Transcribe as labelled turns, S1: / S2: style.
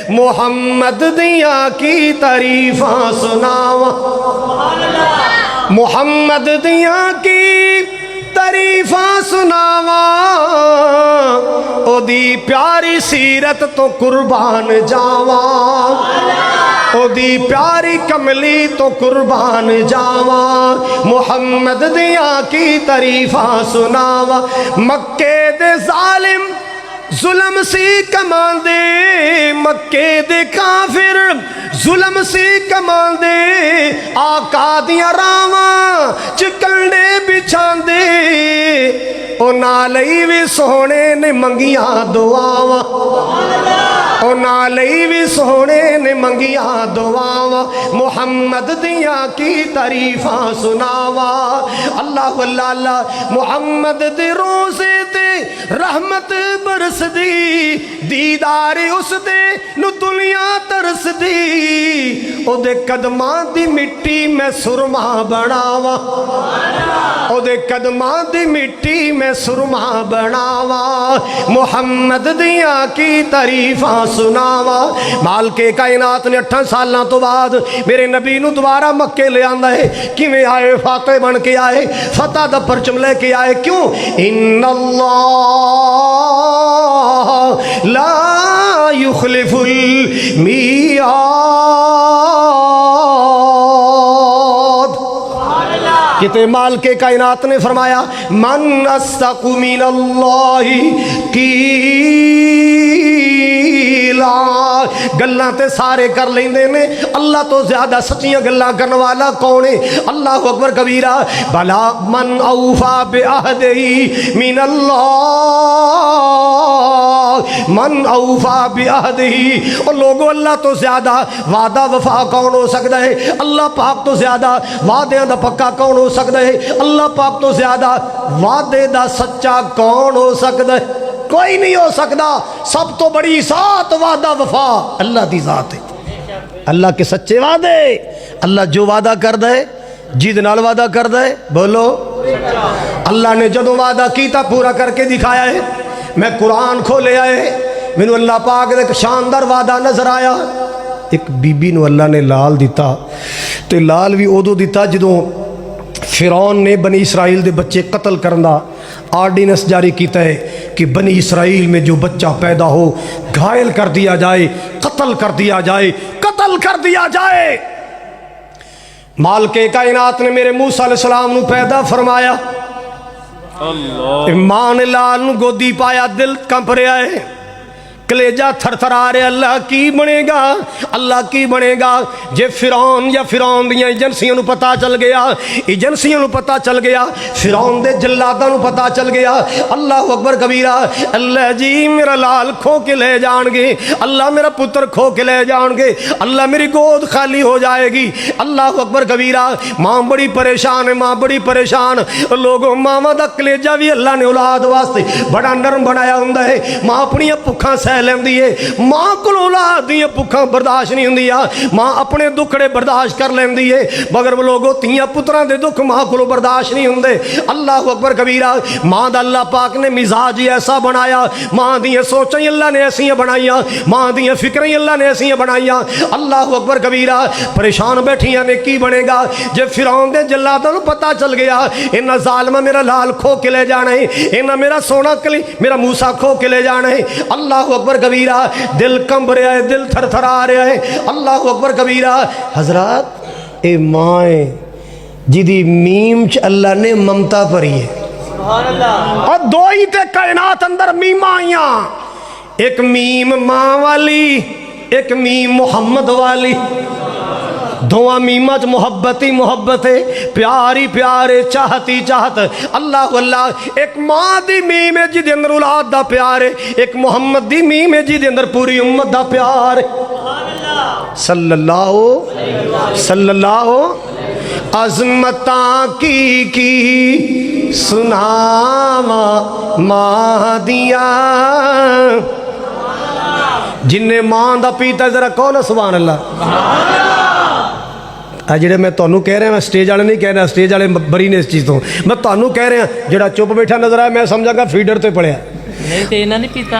S1: محمد دیاں کی تعریفاں سناواں، محمد دیاں کی تعریفاں سناواں، او دی پیاری سیرت تو قربان جاواں، او دی پیاری کملی تو قربان جاواں، محمد دیاں کی تعریفاں سناواں۔ مکے دے ظالم ظلم سی کمان دے، مکے دے کافر ظلم سی کمان دے، آقا دیاں راواں چکنڈے بچھان دے، او نالئی وی سونے نے منگیاں دعاواں، او نالئی وی سونے نے منگیاں دعاواں، محمد دیاں کی تعریفاں سناواں۔ اللہ اللہ اللہ، محمد دے روزے تے رحمت برس دی، دیدار اس دے نو دنیا ترس دی، او دے قدماں دی مٹی میں سرما بناواں، او دے قدماں دی مٹی میں سرما بناواں، محمد دیاں کی تعریفاں سناواں۔ مالک کائنات نے 8 سالاں تو بعد میرے نبی نو دوبارہ مکے لے آندا ہے، کیویں آئے؟ فاتح بن کے آئے، فتح دا پرچم لے کے آئے۔ کیوں؟ ان اللہ لا یخلف المیعاد۔ کتے مال کے کائنات نے فرمایا من اصدق من اللہ قیلا، گلاں تے سارے کر لیندے نے، اللہ تو زیادہ سچیاں گلاں کرنے والا کون ہے؟ اللہ اکبر کبیرہ۔ بلا من اوفا بعہدہ من اللہ، من اوفا بعہدہ، اور لوگوں اللہ تو زیادہ وعدہ وفا کون ہو سکتا ہے؟ اللہ پاک تو زیادہ وعدے دا پکا کون ہو سکتا ہے؟ اللہ پاک تو زیادہ وعدے دا سچا کون ہو سکتا ہے؟ کوئی نہیں ہو سکتا۔ سب تو بڑی ذات وعدہ وفا اللہ دی ذات ہے، اللہ کے سچے وعدے۔ اللہ جو وعدہ کر دے جید نال وعدہ کر دے، بولو اللہ نے جدو وعدہ کیتا پورا کر کے دکھایا ہے۔ میں قرآن کھولے آئے، میں نے اللہ پاک ایک شاندار وعدہ نظر آیا۔ ایک بی بی نو اللہ نے لال دیتا، تے لال بھی ادو دیتا جدو فرعون نے بنی اسرائیل دے بچے قتل کرنا آرڈیننس جاری کیتا ہے کہ بنی اسرائیل میں جو بچہ پیدا ہو گھائل کر دیا جائے، قتل کر دیا جائے، قتل کر دیا جائے۔ مالک کائنات نے میرے موسیٰ علیہ السلام نو پیدا فرمایا، ماں نے لال نو گودی پایا، دل کمپ رہا ہے، کلیجہ تھر تھر آ رہے، اللہ کی بنے گا، اللہ کی بنے گا؟ جے فرعون یا فرعون دیاں ایجنسیوں نو پتا چل گیا، ایجنسیوں نو پتا چل گیا، فرعون دے جلاداں نو پتا چل گیا، اللہ اکبر کبیرہ، اللہ جی میرا لال کھو کے لے جان گے، اللہ میرا پتر کھو کے لے جان گے، اللہ میری گود خالی ہو جائے گی، اللہ اکبر کبیرہ۔ ماں بڑی پریشان ہے، ماں بڑی پریشان۔ لوگوں ماں دا کلیجہ بھی اللہ نے اولاد واسطے بڑا نرم بنایا ہوندا ہے۔ ماں اپنی بھکھاں سہ لیندی ہے، ماں کو اولاد دیاں بھکھاں برداشت نہیں ہوندی، ماں اپنے دکھڑے برداشت کر لیندی ہے، مگر وہ لوگوں تیاں پتراں دے دکھ ماں کو برداشت نہیں ہوندے۔ اللہ اکبر کبیرہ۔ ماں دا اللہ پاک نے مزاج ایسا بنایا، ماں دیاں سوچیں اللہ نے ایسیاں بنائیاں، ماں دیاں فکریں اللہ نے ایسیاں بنائیاں۔ اللہ اکبر کبیرہ۔ پریشان بیٹھیاں نے کی بنے گا جے فرعون دے جلاداں نو پتہ چل گیا انہاں ظالماں میرا لال کھو کے لے جانا ہے، انہاں میرا سونا کلی میرا موسیٰ کھو کے لے جانا ہے۔ اللہ اکبر کبیرہ۔ دل کمب رہا ہے، دل تھر تھر آ رہا ہے۔ اللہ اکبر کبیرہ۔ حضرات اے مائیں جدی میم چ اللہ نے ممتا پری ہے، اور دو ہی تے کائنات اندر میم آئیاں، ایک میم ماں والی، ایک میم محمد والی۔ دھواں میمت محبت ہی محبت ہے، پیاری پیارے چاہتی چاہت۔ اللہ اللہ۔ ایک ماں دی میم ہے جی دے اندر اولاد دا پیار ہے، ایک محمد دی میم ہے جی دے اندر پوری امت دا پیار ہے۔ صلی اللہ عظمتاں کی سناواں ماں دیاں، جن نے ماں دا پیتا ذرا کون سبحان اللہ۔ جڑے میں تانوں کہہ رہا ہوں، سٹیج والے نہیں کہہ رہا، سٹیج والے بری نے اس چیز تو، میں تانوں کہہ رہا ہوں، جڑا چپ بیٹھا نظر آیا میں سمجھا گا فیڈر تے پڑیا۔
S2: ਨਹੀਂ ਤੇ ਇਹਨਾਂ ਨੇ ਪੀਤਾ